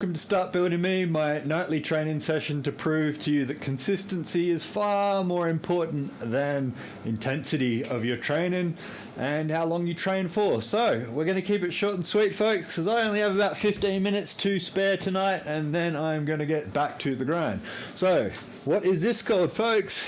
Welcome to Start Building Me, my nightly training session to prove to you that consistency is far more important than intensity of your training and how long you train for. So we're going to keep it short and sweet, folks, because I only have about 15 minutes to spare tonight, and then I'm going to get back to the grind. So what is this called, folks?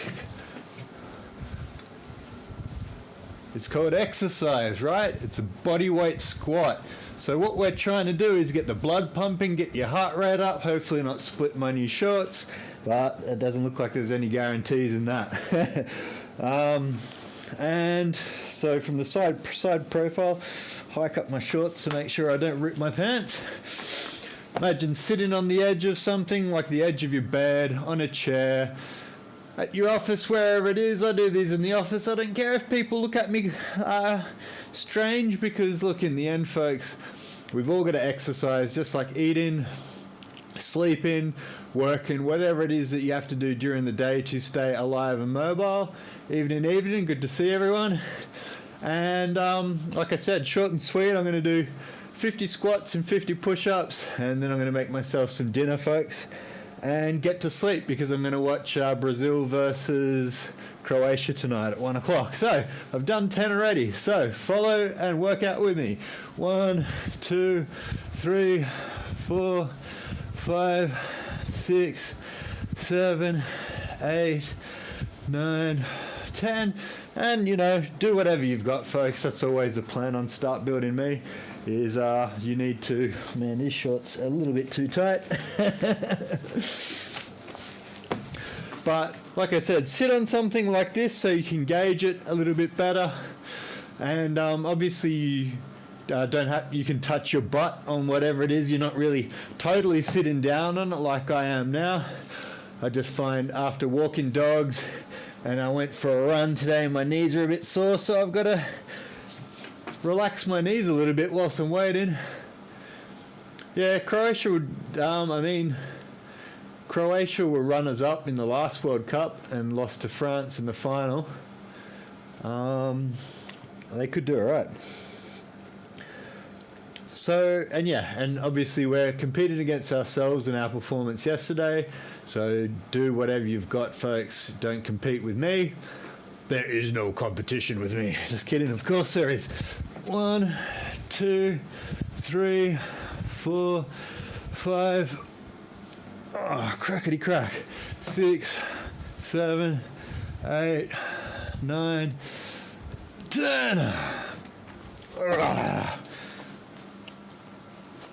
It's called exercise, right? It's a body weight squat. So what we're trying to do is get the blood pumping, get your heart rate up, hopefully not split my new shorts, but it doesn't look like there's any guarantees in that. And so from the side profile, hike up my shorts to make sure I don't rip my pants. Imagine sitting on the edge of something, like the edge of your bed, on a chair, at your office, wherever it is. I do these in the office. I don't care if people look at me strange, because look, in the end, folks, we've all got to exercise, just like eating, sleeping, working, whatever it is that you have to do during the day to stay alive and mobile. Evening, good to see everyone. And like I said, short and sweet, I'm going to do 50 squats and 50 push-ups, and then I'm going to make myself some dinner, folks, and get to sleep, because I'm going to watch Brazil versus Croatia tonight at 1 o'clock. So I've done 10 already. So follow and work out with me. 1, 2, 3, 4, 5, 6, 7, 8, 9, 10. And, you know, do whatever you've got, folks. That's always the plan on Start Building Me, is you need to, man, this short's a little bit too tight. But like I said, sit on something like this so you can gauge it a little bit better. And obviously you you can touch your butt on whatever it is. You're not really totally sitting down on it like I am now. I just find after walking dogs, and I went for a run today, my knees are a bit sore, so I've got to relax my knees a little bit whilst I'm waiting. Yeah, Croatia would, Croatia were runners-up in the last World Cup and lost to France in the final. They could do all right. So, and obviously we're competing against ourselves in our performance yesterday. So do whatever you've got, folks. Don't compete with me. There is no competition with me. Just kidding, of course there is. 1, 2, 3, 4, 5. Oh, crackety crack. 6, 7, 8, 9, 10.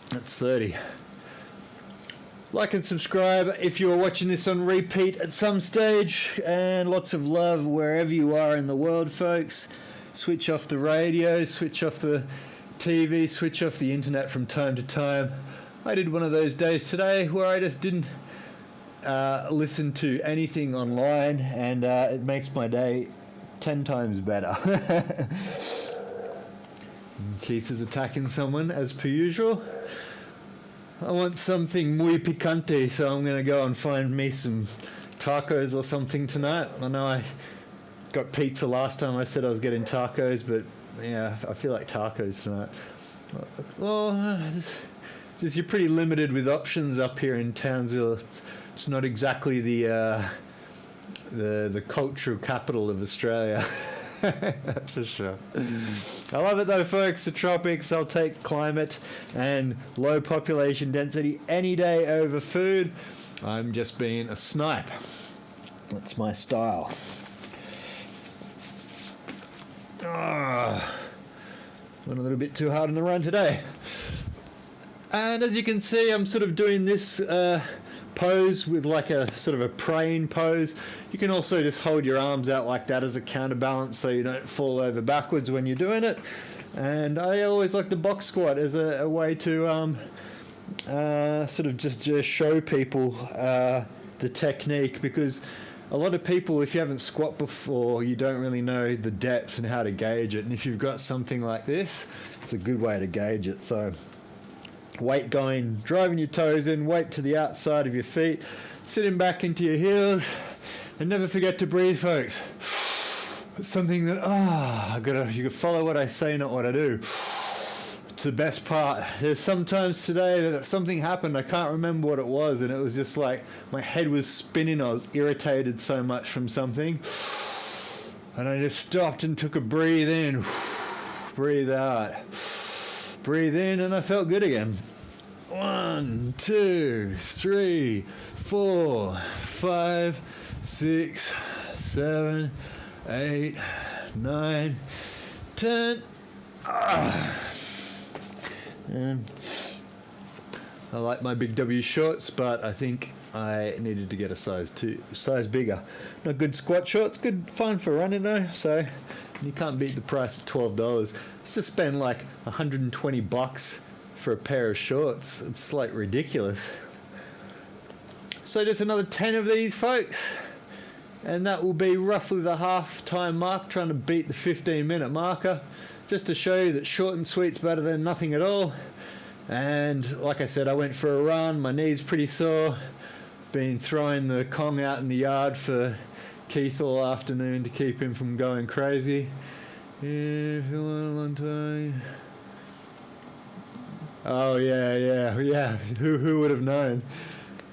That's 30. Like and subscribe if you're watching this on repeat at some stage, and lots of love wherever you are in the world, folks. Switch off the radio, switch off the TV, switch off the internet from time to time. I did one of those days today where I just didn't listen to anything online, and it makes my day 10 times better. Keith is attacking someone as per usual. I want something muy picante, so I'm going to go and find me some tacos or something tonight. I know I got pizza last time I said I was getting tacos, but yeah, I feel like tacos tonight. Well, just you're pretty limited with options up here in Townsville. It's not exactly the cultural capital of Australia. That's for sure. I love it though, folks. The tropics. I'll take climate and low population density any day over food. I'm just being a snipe. That's my style. Went a little bit too hard on the run today. And as you can see, I'm sort of doing this pose with like a sort of a praying pose. You can also just hold your arms out like that as a counterbalance so you don't fall over backwards when you're doing it. And I always like the box squat as a way to sort of just show people the technique, because a lot of people, if you haven't squat before, you don't really know the depth and how to gauge it. And if you've got something like this, it's a good way to gauge it. So weight going, driving your toes in, weight to the outside of your feet, sitting back into your heels, and never forget to breathe, folks. It's something that, you can follow what I say, not what I do. It's the best part. There's sometimes today that something happened, I can't remember what it was, and it was just like my head was spinning. I was irritated so much from something, and I just stopped and took a breathe in, breathe out, breathe in, and I felt good again. 1, 2, 3, 4, 5, 6, 7, 8, 9, 10. And I like my big W shorts, but I think I needed to get a size bigger. Not good squat shorts, good fun for running though. So you can't beat the price of $12. I used to spend like $120 for a pair of shorts. It's like ridiculous. So just another 10 of these, folks, and that will be roughly the half-time mark, trying to beat the 15-minute marker, just to show you that short and sweet's better than nothing at all. And like I said, I went for a run. My knee's pretty sore. Been throwing the Kong out in the yard for Keith all afternoon to keep him from going crazy. If you want a long time. Oh yeah. Who would have known?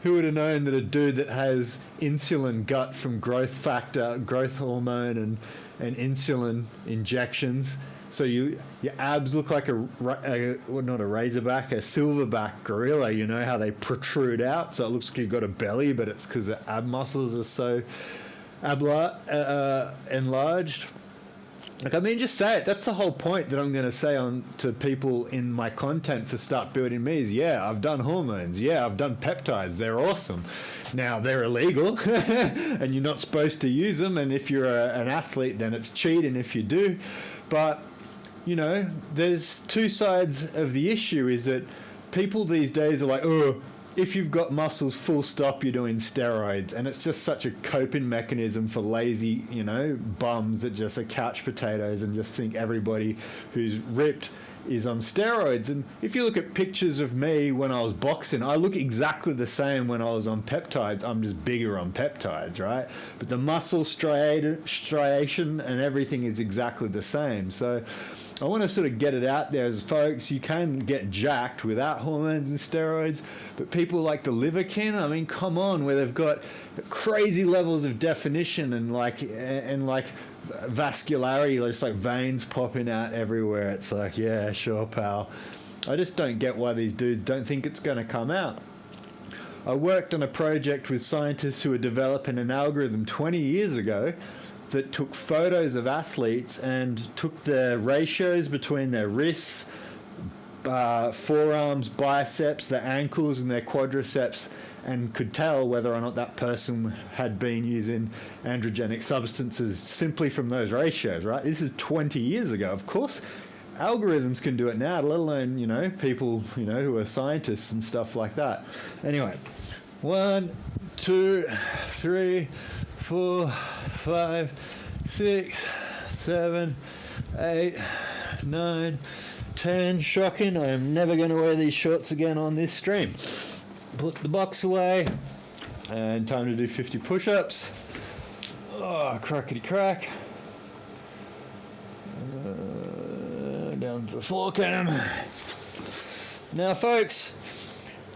Who would have known that a dude that has insulin gut from growth factor, growth hormone, and insulin injections, so your abs look like not a razorback, a silverback gorilla. You know how they protrude out, so it looks like you've got a belly, but it's because the ab muscles are so enlarged. Like, I mean, just say it. That's the whole point that I'm going to say to people in my content for Start Building Me is, yeah, I've done hormones. Yeah, I've done peptides. They're awesome. Now, they're illegal, and you're not supposed to use them. And if you're an athlete, then it's cheating if you do. But, you know, there's two sides of the issue, is that people these days are like, oh, if you've got muscles, full stop, you're doing steroids. And it's just such a coping mechanism for lazy, bums that just are couch potatoes and just think everybody who's ripped is on steroids. And if you look at pictures of me when I was boxing, I look exactly the same when I was on peptides. I'm just bigger on peptides, right? But the muscle striation and everything is exactly the same. So I want to sort of get it out there as folks, you can get jacked without hormones and steroids, but people like the Liverkin, I mean, come on, where they've got crazy levels of definition and like vascularity, just like veins popping out everywhere. It's like, yeah, sure, pal. I just don't get why these dudes don't think it's going to come out. I worked on a project with scientists who were developing an algorithm 20 years ago that took photos of athletes and took the ratios between their wrists, forearms, biceps, their ankles and their quadriceps, and could tell whether or not that person had been using androgenic substances simply from those ratios, right? This is 20 years ago. Of course, algorithms can do it now, let alone, people, who are scientists and stuff like that. Anyway, 1, 2, 3, 4, 5, 6, 7, 8, 9, 10. Shocking. I am never going to wear these shorts again on this stream. Put the box away, and time to do 50 push-ups. Oh, crackety crack. Down to the floor cam. Now, folks,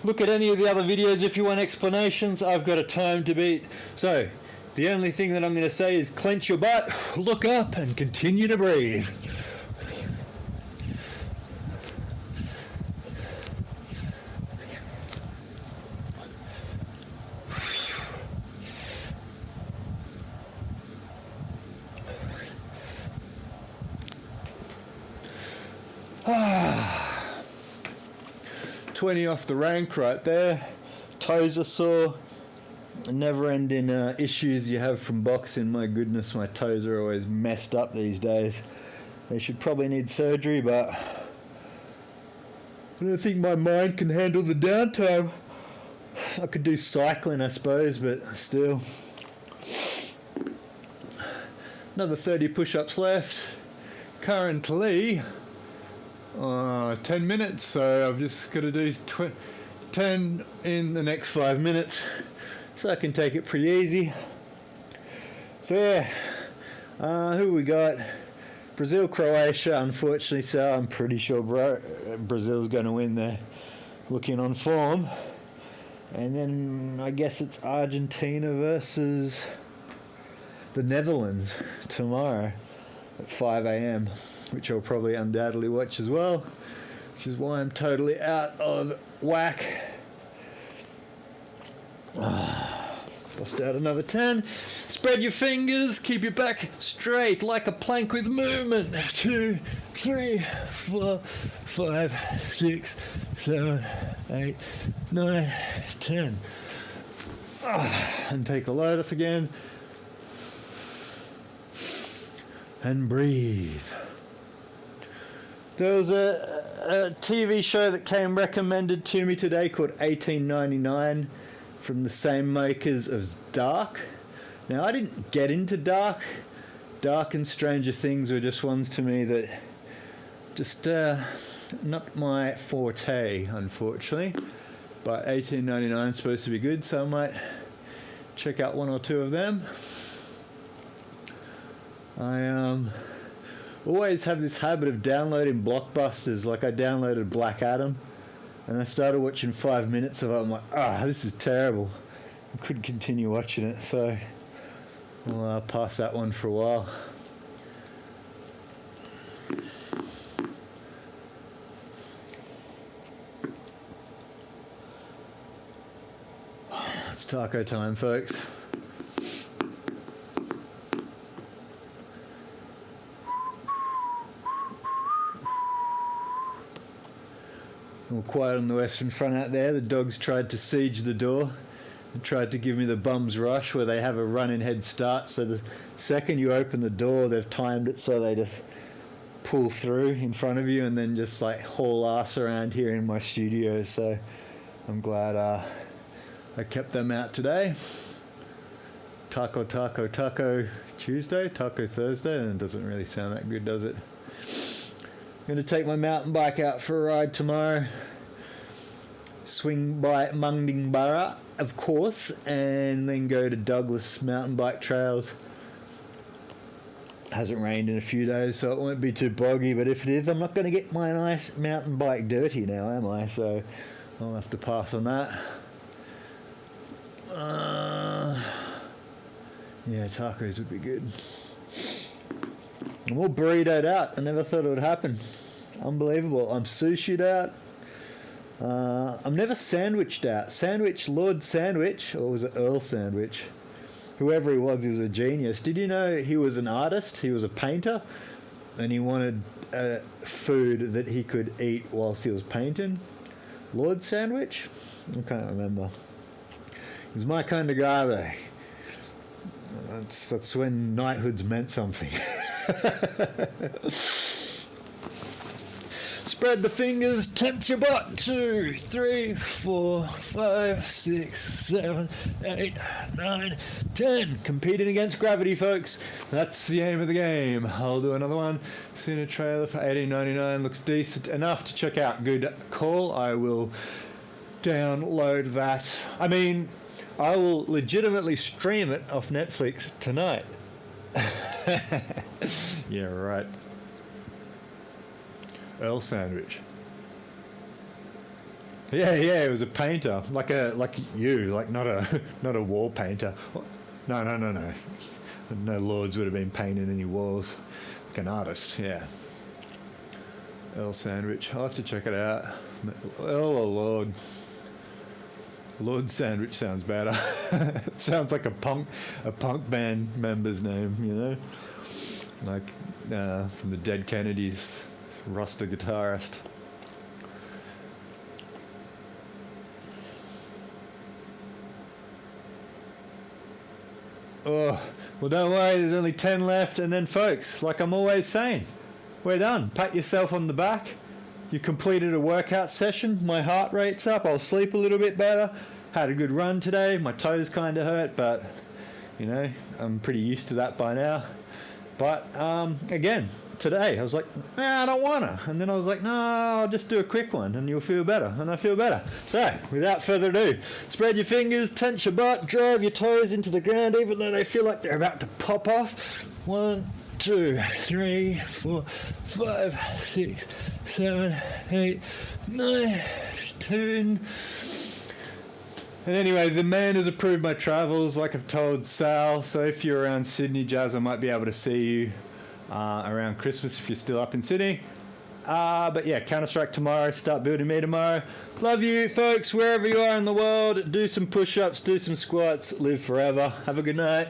look at any of the other videos if you want explanations. I've got a time to beat. So, the only thing that I'm going to say is clench your butt, look up, and continue to breathe. Ah, 20 off the rank right there. Toes are sore. Never-ending issues you have from boxing. My goodness, my toes are always messed up these days. They should probably need surgery, but I don't think my mind can handle the downtime. I could do cycling, I suppose, but still. Another 30 push-ups left. Currently 10 minutes, so I've just got to do 10 in the next 5 minutes, so I can take it pretty easy. So yeah, who we got? Brazil, Croatia, unfortunately, so I'm pretty sure Brazil's going to win there, looking on form. And then I guess it's Argentina versus the Netherlands tomorrow at 5 a.m, which I'll probably undoubtedly watch as well, which is why I'm totally out of whack. Bust out another 10. Spread your fingers, keep your back straight like a plank with movement. 2, 3, 4, 5, 6, 7, 8, 9, 10. And take a load off again. And breathe. There was a TV show that came recommended to me today called 1899 from the same makers of Dark. Now, I didn't get into Dark. Dark and Stranger Things were just ones to me that just not my forte, unfortunately. But 1899 is supposed to be good, so I might check out one or two of them. I always have this habit of downloading blockbusters. Like I downloaded Black Adam, and I started watching 5 minutes of it. I'm like, this is terrible. I couldn't continue watching it, so I'll pass that one for a while. It's taco time, folks. All quiet on the Western Front out there. The dogs tried to siege the door and tried to give me the bum's rush, where they have a running head start. So the second you open the door, they've timed it so they just pull through in front of you and then just like haul ass around here in my studio. So I'm glad I kept them out today. Taco Tuesday, Taco Thursday, and it doesn't really sound that good, does it? I'm going to take my mountain bike out for a ride tomorrow. Swing by Mundingbara, of course, and then go to Douglas mountain bike trails. Hasn't rained in a few days, so it won't be too boggy, but if it is, I'm not going to get my nice mountain bike dirty now, am I? So I'll have to pass on that. Yeah, tacos would be good. I'm all burritoed out. I never thought it would happen. Unbelievable. I'm sushi'd out. I'm never sandwiched out. Lord Sandwich, or was it Earl Sandwich? Whoever he was a genius. Did you know he was an artist? He was a painter, and he wanted food that he could eat whilst he was painting. Lord Sandwich? I can't remember. He was my kind of guy, though. That's when knighthoods meant something. Spread the fingers, tempt your butt. 2, 3, 4, 5, 6, 7, 8, 9, 10. Competing against gravity, folks. That's the aim of the game. I'll do another one. Seen a trailer for $18.99. Looks decent enough to check out. Good call. I will download that. I mean, I will legitimately stream it off Netflix tonight. Yeah, right. Earl Sandwich. Yeah, it was a painter, like you, like not a wall painter. No. No lords would have been painting any walls. Like an artist, yeah. Earl Sandwich. I'll have to check it out. Earl or Lord? Lord Sandwich sounds better. It sounds like a punk band member's name, you know, like from the Dead Kennedys, Rasta guitarist. Oh, well, don't worry. There's only 10 left, and then, folks, like I'm always saying, we're done. Pat yourself on the back. You completed a workout session. My heart rate's up. I'll sleep a little bit better. Had a good run today. My toes kind of hurt, but, you know, I'm pretty used to that by now. But, again, today I was like, I don't want to. And then I was like, no, I'll just do a quick one and you'll feel better. And I feel better. So, without further ado, spread your fingers, tense your butt, drive your toes into the ground, even though they feel like they're about to pop off. 1, 2, 3, 4, 5, 6, 7, 8, 9, 10. And anyway, the man has approved my travels, like I've told Sal. So if you're around Sydney, Jazz, I might be able to see you around Christmas if you're still up in Sydney. But yeah, Counter-Strike tomorrow, Start Building Me tomorrow. Love you, folks, wherever you are in the world. Do some push-ups, do some squats, live forever. Have a good night.